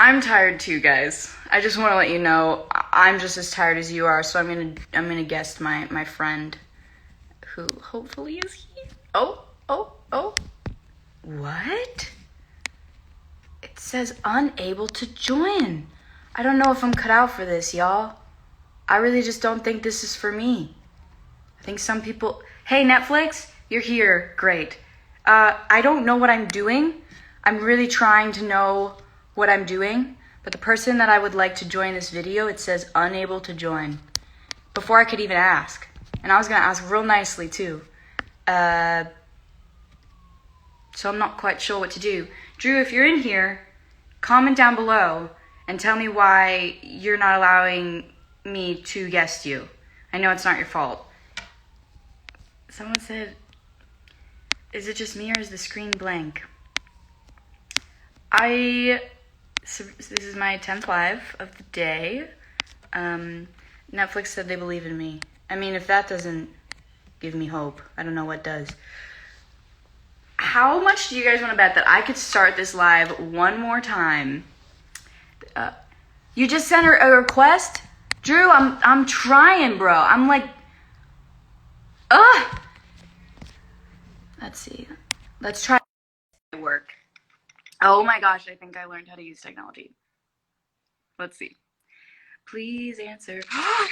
I'm tired too, guys. I just want to let you know I'm just as tired as you are, so I'm gonna guest my friend who hopefully is here. Oh. What? It says unable to join. I don't know if I'm cut out for this, y'all. I really just don't think this is for me. I think some people... Hey, Netflix, you're here. Great. I don't know what I'm doing. I'm really trying to know what I'm doing, but the person that I would like to join this video, it says unable to join. Before I could even ask. And I was going to ask real nicely, too. So I'm not quite sure what to do. Drew, if you're in here, comment down below and tell me why you're not allowing me to guest you. I know it's not your fault. Someone said, is it just me or is the screen blank? So this is my 10th live of the day. Netflix said they believe in me. I mean, if that doesn't give me hope, I don't know what does. How much do you guys want to bet that I could start this live one more time? You just sent her a request? Drew, I'm trying, bro. I'm like, ugh. Let's see. Let's try work. Oh my gosh, I think I learned how to use technology. Let's see. Please answer. Oh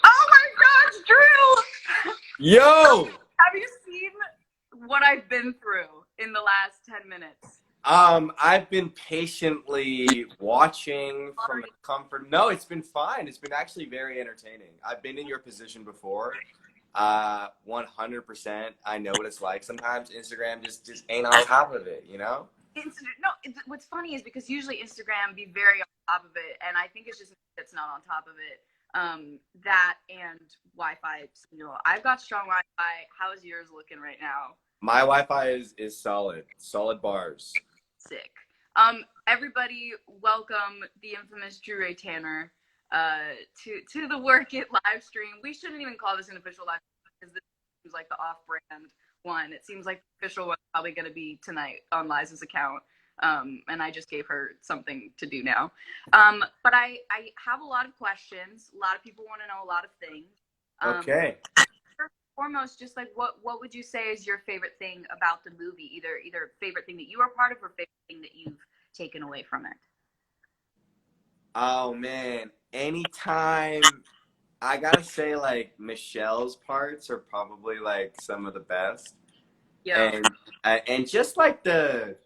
my gosh, Drew! Yo! Have you seen what I've been through in the last 10 minutes? I've been patiently watching from the comfort. No, it's been fine. It's been actually very entertaining. I've been in your position before. 100%. I know what it's like. Sometimes Instagram just ain't on top of it, you know? What's funny is because usually Instagram be very on top of it, and I think it's just it's not on top of it. That and Wi-Fi signal. I've got strong Wi-Fi. How is yours looking right now? My Wi-Fi is solid bars. Sick. Everybody, welcome the infamous Drew Ray Tanner to the Work It live stream. We shouldn't even call this an official live stream because this seems like the off-brand one. It seems like the official one's probably going to be tonight on Liza's account. And I just gave her something to do now. But I have a lot of questions. A lot of people want to know a lot of things. Okay. First and foremost, just like what would you say is your favorite thing about the movie? Either favorite thing that you are part of or favorite thing that you've taken away from it? Oh man, anytime. I gotta say, like, Michelle's parts are probably like some of the best. Yeah. And just like the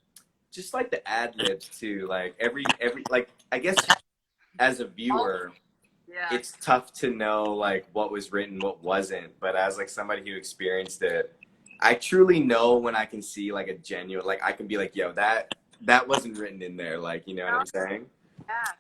ad libs too. Like every like, I guess as a viewer, Yeah. it's tough to know like what was written, what wasn't. But as like somebody who experienced it, I truly know when I can see like a genuine, like I can be like, yo, that wasn't written in there. Like, you know what I'm saying? Yeah.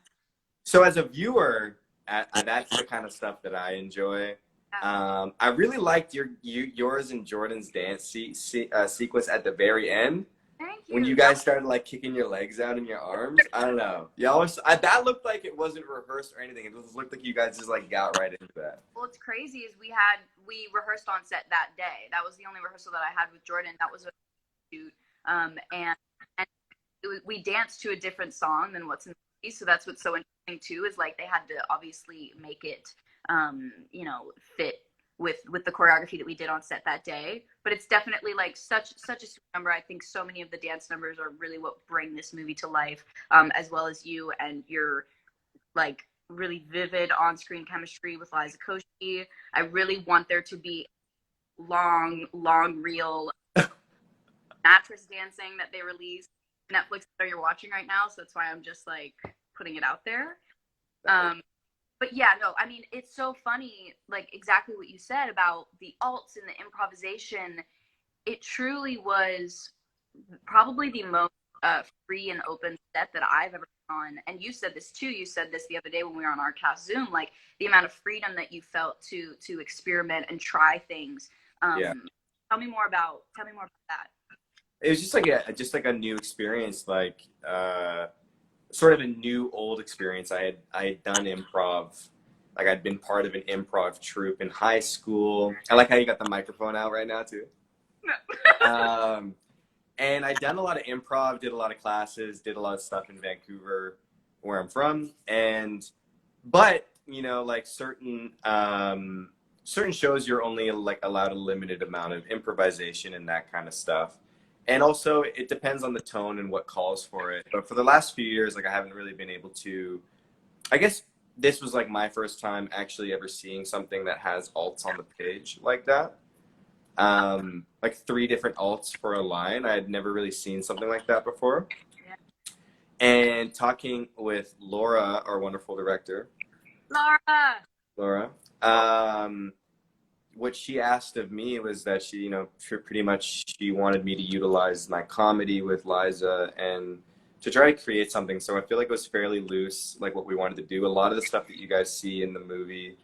So as a viewer, that's the kind of stuff that I enjoy. I really liked yours and Jordan's dance sequence at the very end. Thank you. When you guys started like kicking your legs out in your arms. I don't know. That looked like it wasn't rehearsed or anything. It just looked like you guys just like got right into that. Well, what's crazy is we rehearsed on set that day. That was the only rehearsal that I had with Jordan. That was a shoot. And we danced to a different song than what's in the movie. So that's what's so interesting too, is like they had to obviously make it, fit with the choreography that we did on set that day. But it's definitely like such a sweet number. I think so many of the dance numbers are really what bring this movie to life, as well as you and your like really vivid on-screen chemistry with Liza Koshy. I really want there to be long reel mattress dancing that they released. Netflix that you're watching right now, so that's why I'm just like putting it out there. But yeah, no, I mean, it's so funny, like exactly what you said about the alts and the improvisation. It truly was probably the most free and open set that I've ever been on. And you said this too. You said this the other day when we were on our cast Zoom, like the amount of freedom that you felt to experiment and try things. Yeah. Tell me more about that. It was just like a new experience, like sort of a new old experience. I had done improv, like I'd been part of an improv troupe in high school. I like how you got the microphone out right now too. And I'd done a lot of improv, did a lot of classes, did a lot of stuff in Vancouver. where I'm from, but you know, like certain shows, you're only like allowed a limited amount of improvisation and that kind of stuff. And also, it depends on the tone and what calls for it. But for the last few years, like I haven't really been able to. I guess this was like my first time actually ever seeing something that has alts on the page like that. Like 3 different alts for a line. I had never really seen something like that before. And talking with Laura, our wonderful director, Laura, what she asked of me was that she, you know, pretty much she wanted me to utilize my comedy with Liza and to try to create something. So I feel like it was fairly loose, like what we wanted to do. A lot of the stuff that you guys see in the movie,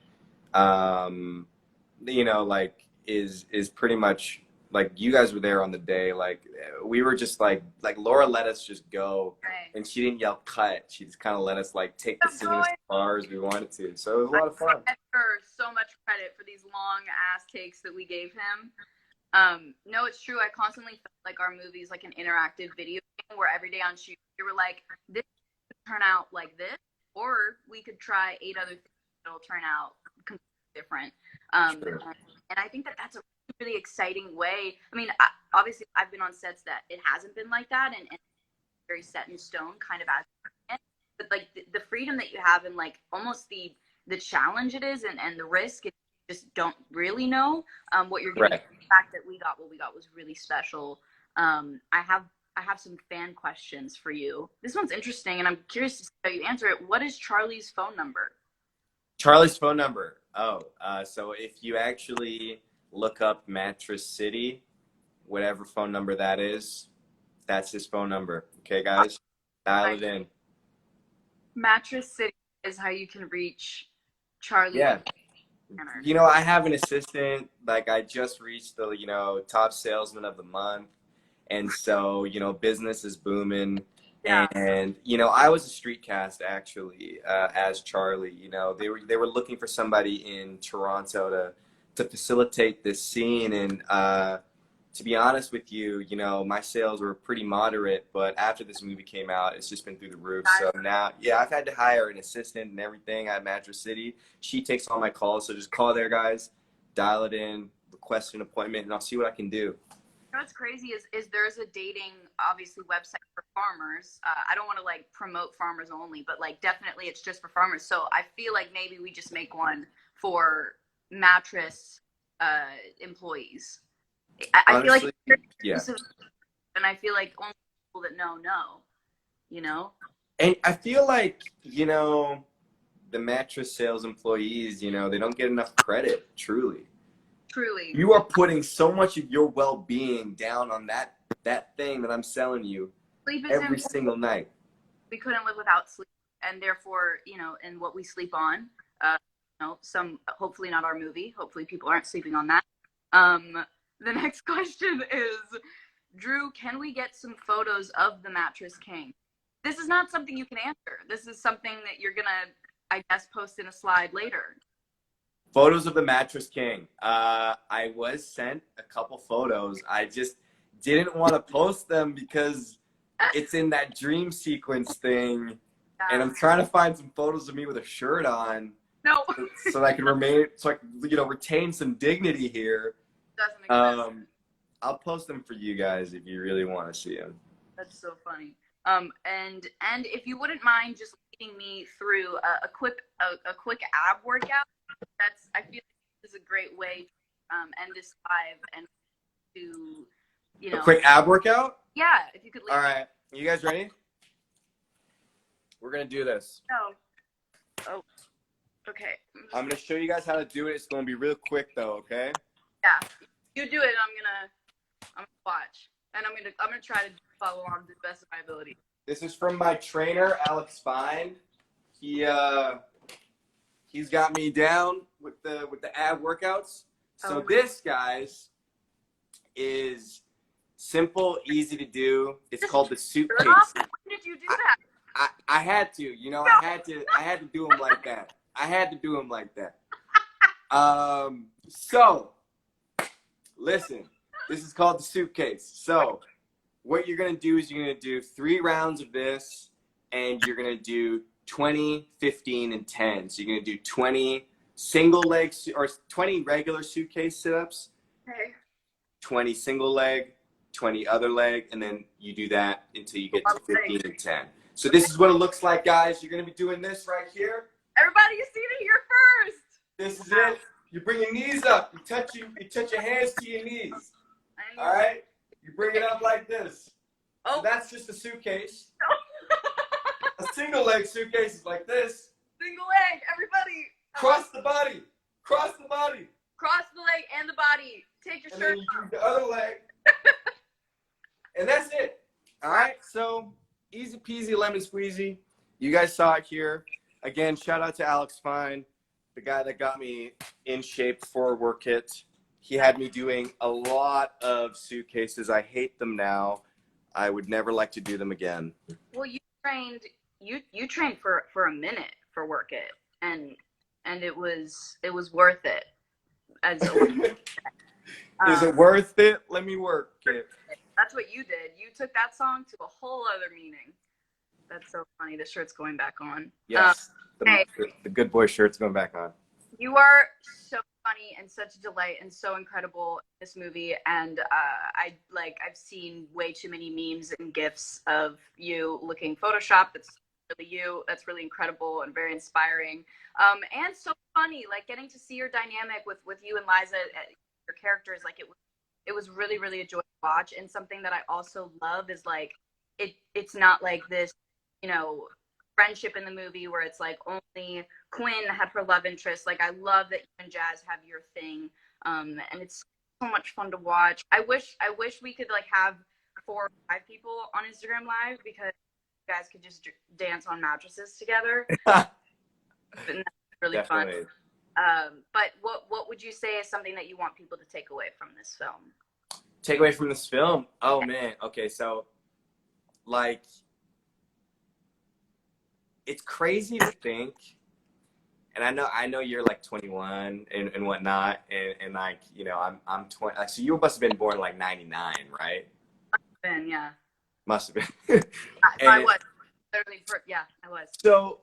you know, like is pretty much like you guys were there on the day. Like we were just like Laura let us just go, and she didn't yell cut. She just kind of let us like take the scene as far as we wanted to. So it was a lot of fun. I give her so much credit for these long ass takes that we gave him. No, it's true. I constantly felt like our movie is like an interactive video game where every day on shoot we were like, this could turn out like this, or we could try 8 other things that'll turn out completely different. Sure. And I think that that's a really exciting way. I mean, obviously I've been on sets that it hasn't been like that, and very set in stone kind of as, but like the freedom that you have and like almost the challenge it is and the risk, you just don't really know what you're getting. Right. The fact that we got what we got was really special. I have some fan questions for you. This one's interesting, and I'm curious to see how you answer it. What is Charlie's phone number? Charlie's phone number. Oh, so if you actually look up Mattress City, whatever phone number that is, that's his phone number. Okay, guys, dial it in. Mattress City is how you can reach Charlie. Yeah. You know, I have an assistant. Like I just reached the, you know, top salesman of the month, and so you know, business is booming. Yeah. And you know, I was a street cast actually as Charlie. You know, they were looking for somebody in Toronto to facilitate this scene, and to be honest with you, you know, my sales were pretty moderate, but after this movie came out, it's just been through the roof. So now, yeah, I've had to hire an assistant and everything at Mattress City. She takes all my calls, so just call there, guys, dial it in, request an appointment, and I'll see what I can do. You know what's crazy is there's a dating, obviously, website for farmers. I don't want to, like, promote farmers only, but, like, definitely it's just for farmers. So I feel like maybe we just make one for mattress employees. I feel like, yeah, and I feel like only people that know, you know. And I feel like, you know, the mattress sales employees, you know, they don't get enough credit. Truly, you are putting so much of your well-being down on that thing that I'm selling you every single night. We couldn't live without sleep, and therefore, you know, and what we sleep on. You know, some hopefully not our movie. Hopefully, people aren't sleeping on that. The next question is, Drew, can we get some photos of the Mattress King? This is not something you can answer. This is something that you're going to, I guess, post in a slide later. Photos of the Mattress King. I was sent a couple photos. I just didn't want to post them because it's in that dream sequence thing. Yeah. And I'm trying to find some photos of me with a shirt on. No. So that I can you know, retain some dignity here. Doesn't exist. I'll post them for you guys if you really want to see them. That's so funny. And if you wouldn't mind just leading me through a quick ab workout, I feel like this is a great way to end this live and to, you know, a quick ab workout. Yeah, if you could. All right, you guys ready? We're gonna do this. Oh. Okay. I'm gonna show you guys how to do it. It's gonna be real quick though, okay? Yeah. You do it, and I'm gonna watch, and I'm gonna try to follow along to the best of my ability. This is from my trainer, Alex Fine. He's got me down with the ab workouts. So this, guys, is simple, easy to do. It's called the suitcase. When did you do that? I had to, you know, I had to do them like that. So listen, this is called the suitcase. So what you're going to do is you're going to do 3 rounds of this, and you're going to do 20, 15, and 10. So you're gonna do 20 single leg or 20 regular suitcase sit-ups, Okay. 20 single leg, 20 other leg, and then you do that until you get to 15 and 10. So this is what it looks like, guys. You're gonna be doing this right here. Everybody, you see it here first. This is it. You bring your knees up. You touch your hands to your knees. All right. You bring it up like this. Oh, so that's just a suitcase. A single leg suitcase is like this. Single leg, everybody. Cross the body. Cross the body. Cross the leg and the body. Take your And shirt then you off. do the other leg. And that's it. All right. So easy peasy lemon squeezy. You guys saw it here. Again, shout out to Alex Fine, the guy that got me in shape for Work It. He had me doing a lot of suitcases. I hate them now. I would never like to do them again. Well, you trained for a minute for Work It, and it was worth it. As Is it worth it? Let me work it. That's what you did. You took that song to a whole other meaning. That's so funny. The shirt's going back on. Yes, hey. the good boy shirt's going back on. You are so funny and such a delight and so incredible in this movie. And I've seen way too many memes and gifs of you looking photoshopped. That's really you. That's really incredible and very inspiring. And so funny, like getting to see your dynamic with you and Liza, your characters. Like it was really, really a joy to watch. And something that I also love is like it's not like this, you know, friendship in the movie where it's like only Quinn had her love interest. Like I love that you and Jazz have your thing, and it's so much fun to watch. I wish we could like have 4 or 5 people on Instagram Live because you guys could just dance on mattresses together. And that's really Definitely. fun. But what would you say is something that you want people to take away from this film? Take away from this film? Oh man. Okay, so like it's crazy to think, and I know you're like 21 and whatnot, and like, you know, I'm 20. Like, so you must have been born like 99, right? Ben, yeah. Must have been. I was. Literally, I was. So,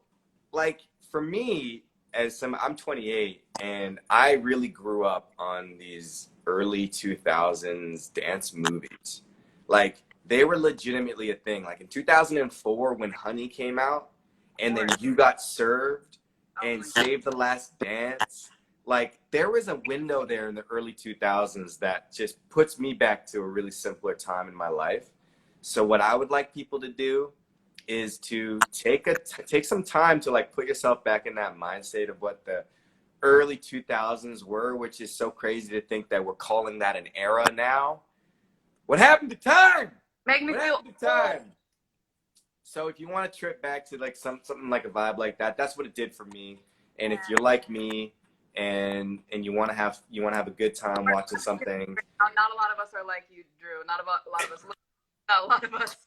like, for me, I'm 28, and I really grew up on these early 2000s dance movies. Like, they were legitimately a thing. Like, in 2004, when Honey came out, and then You Got Served, and Save the Last Dance, like, there was a window there in the early 2000s that just puts me back to a really simpler time in my life. So what I would like people to do is to take some time to like put yourself back in that mind state of what the early 2000s were, which is so crazy to think that we're calling that an era now. What happened to time? Make me feel time. So if you want to trip back to like something like a vibe like that, that's what it did for me. And if you're like me and you want to have a good time watching something, not a lot of us are like you, Drew. Not a lot of us.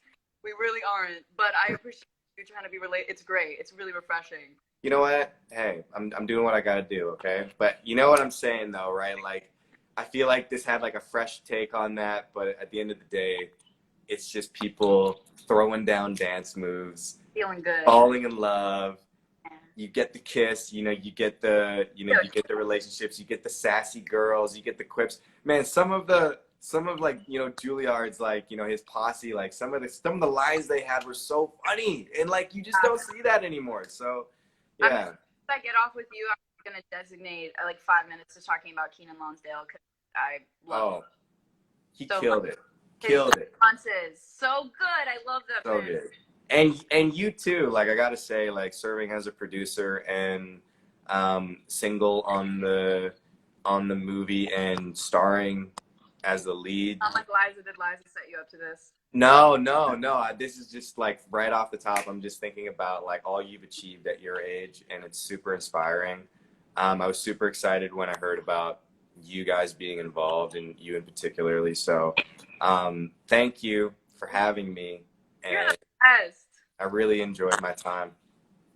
We really aren't. But I appreciate you trying to be related. It's great. It's really refreshing. You know what? Hey, I'm doing what I gotta do, okay? But you know what I'm saying though, right? Like, I feel like this had like a fresh take on that, but at the end of the day, it's just people throwing down dance moves, feeling good, falling in love. You get the kiss, you get the relationships, you get the sassy girls, you get the quips. Man, some of like, Juilliard's, like, his posse, like some of the lines they had were so funny, and like you just don't see that anymore. So yeah. If I get off with you, I'm gonna designate like 5 minutes to talking about Keenan Lonsdale because I love him. He killed it. Killed it. So good. I love that. So good. And you too, like, I gotta say, like, serving as a producer and single on the movie and starring as the lead. Not like Liza. Did Liza set you up to this? No. This is just like right off the top. I'm just thinking about like all you've achieved at your age, and it's super inspiring. I was super excited when I heard about you guys being involved, and you in particularly. So thank you for having me. And you're the best. I really enjoyed my time.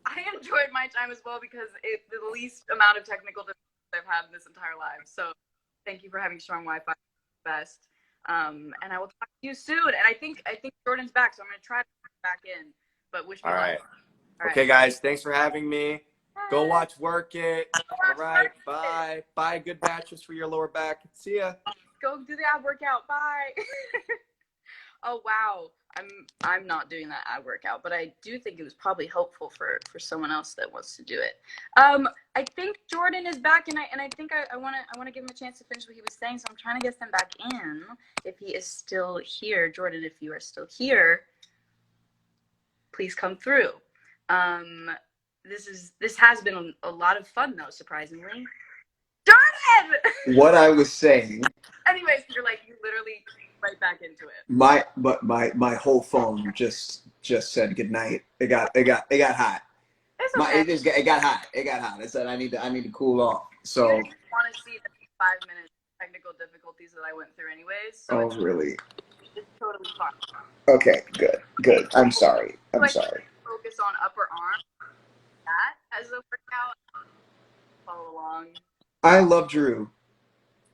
I enjoyed my time as well because it's the least amount of technical difficulties I've had in this entire life. So thank you for having strong Wi-Fi. Best. And I will talk to you soon. And I think Jordan's back, so I'm gonna try to get back in. But wish me luck. All right. All right. Okay, guys, thanks for having me. Go Bye. watch Work It. Go All watch right, Work It. bye. Bye, good mattress for your lower back. See ya. Go do the ab workout. Bye. Oh wow. I'm not doing that ab workout, but I do think it was probably helpful for someone else that wants to do it. I think Jordan is back, and I think I wanna give him a chance to finish what he was saying. So I'm trying to get him back in if he is still here. Jordan, if you are still here, please come through. This has been a lot of fun though, surprisingly. Jordan! What I was saying. Anyways, you're like, you literally right back into it. My whole phone just said good night. It got hot. It's okay. It got hot. It got hot. It said I need to cool off. So You didn't want to see the 5 minute technical difficulties that I went through anyways. So oh really? it's totally fine. Okay, good. I'm sorry. I'm sorry. Focus on upper arm. That as a workout. Follow along. I love Drew.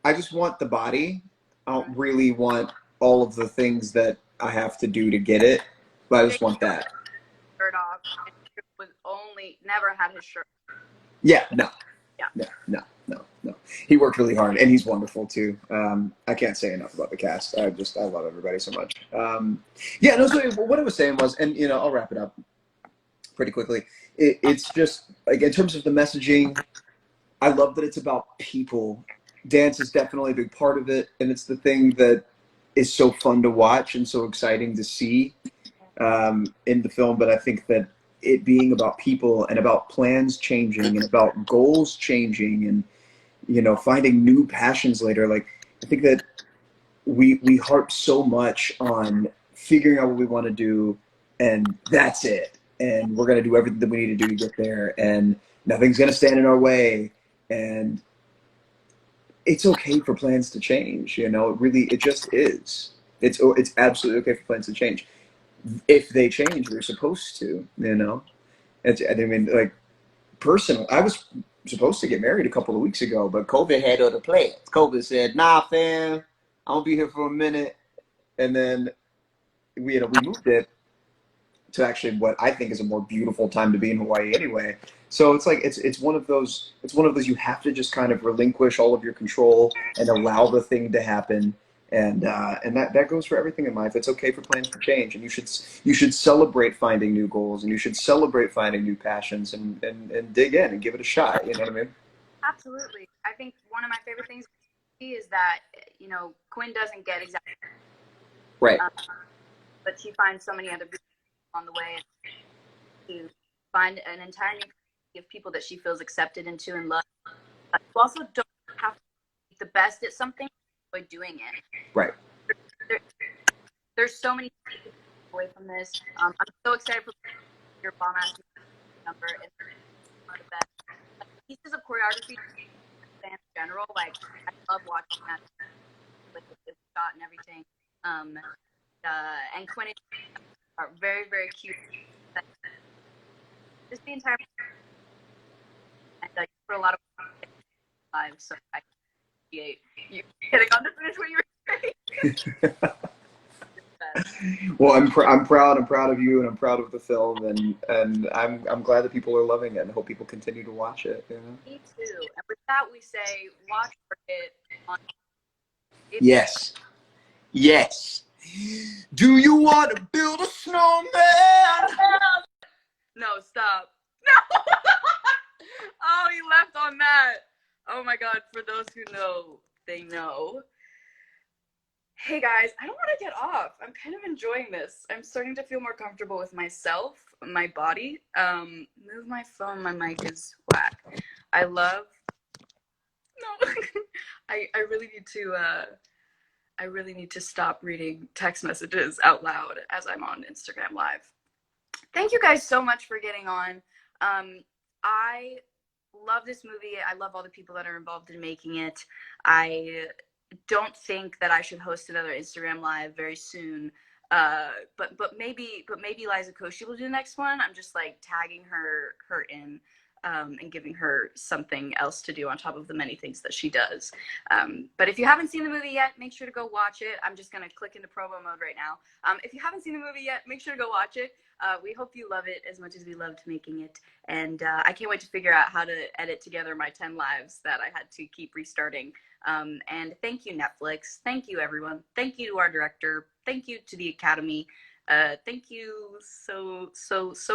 I just want the body. I don't really want all of the things that I have to do to get it, but I just want that. Shirt off. And was only never had his shirt. Yeah, no. Yeah. No. He worked really hard, and he's wonderful too. I can't say enough about the cast. I love everybody so much. Yeah, no. So what I was saying was, and I'll wrap it up pretty quickly. It's just like in terms of the messaging, I love that it's about people. Dance is definitely a big part of it, and it's the thing that is so fun to watch and so exciting to see in the film. But I think that it being about people and about plans changing and about goals changing and finding new passions later. Like I think that we harp so much on figuring out what we want to do, and that's it. And we're gonna do everything that we need to do to get there, and nothing's gonna stand in our way. And it's okay for plans to change. It just is. It's absolutely okay for plans to change. If they change, we're supposed to. I mean, like, personal. I was supposed to get married a couple of weeks ago, but COVID had other plans. COVID said, "Nah, fam, I'm gonna be here for a minute," and then we moved it to actually what I think is a more beautiful time to be in Hawaii anyway. So it's like it's one of those you have to just kind of relinquish all of your control and allow the thing to happen. And that goes for everything in life. It's okay for plans to change, and you should celebrate finding new goals, and you should celebrate finding new passions, and dig in and give it a shot. You know what I mean? Absolutely. I think one of my favorite things is that Quinn doesn't get exactly Right. But she finds so many other people on the way to find an entire new community of people that she feels accepted into and loved. But you also don't have to be the best at something by doing it. Right. There's so many people away from this. I'm so excited for your bomb ass number. It's one of the best pieces of choreography in general. Like I love watching that, like the shot and everything. And Quinn are very, very cute. Just the entire and for a lot of lives, so I appreciate you getting on to finish what you were saying. Well, I'm proud of you, and I'm proud of the film, and I'm glad that people are loving it, and hope people continue to watch it. Me too. And with that, we say watch it. Yes. Do you want to build a snowman? No, stop. No. Oh, he left on that. Oh my God. For those who know, they know. Hey guys, I don't want to get off. I'm kind of enjoying this. I'm starting to feel more comfortable with myself, my body. Move my phone. My mic is whack. I love. No. I really need to. I really need to stop reading text messages out loud as I'm on Instagram Live. Thank you guys so much for getting on. I love this movie. I love all the people that are involved in making it. I don't think that I should host another Instagram Live very soon. But maybe Liza Koshy will do the next one. I'm just like tagging her in. and giving her something else to do on top of the many things that she does. But if you haven't seen the movie yet, make sure to go watch it. I'm just going to click into promo mode right now. If you haven't seen the movie yet, make sure to go watch it. We hope you love it as much as we loved making it. And I can't wait to figure out how to edit together my 10 lives that I had to keep restarting. And thank you, Netflix. Thank you, everyone. Thank you to our director. Thank you to the Academy. Thank you so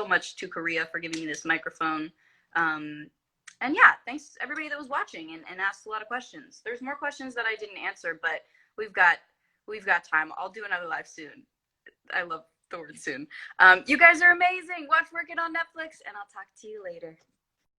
much to Korea for giving me this microphone. And yeah, thanks to everybody that was watching and asked a lot of questions. There's more questions that I didn't answer, but we've got time. I'll do another live soon. I love the word soon. You guys are amazing. Watch Work It on Netflix, and I'll talk to you later.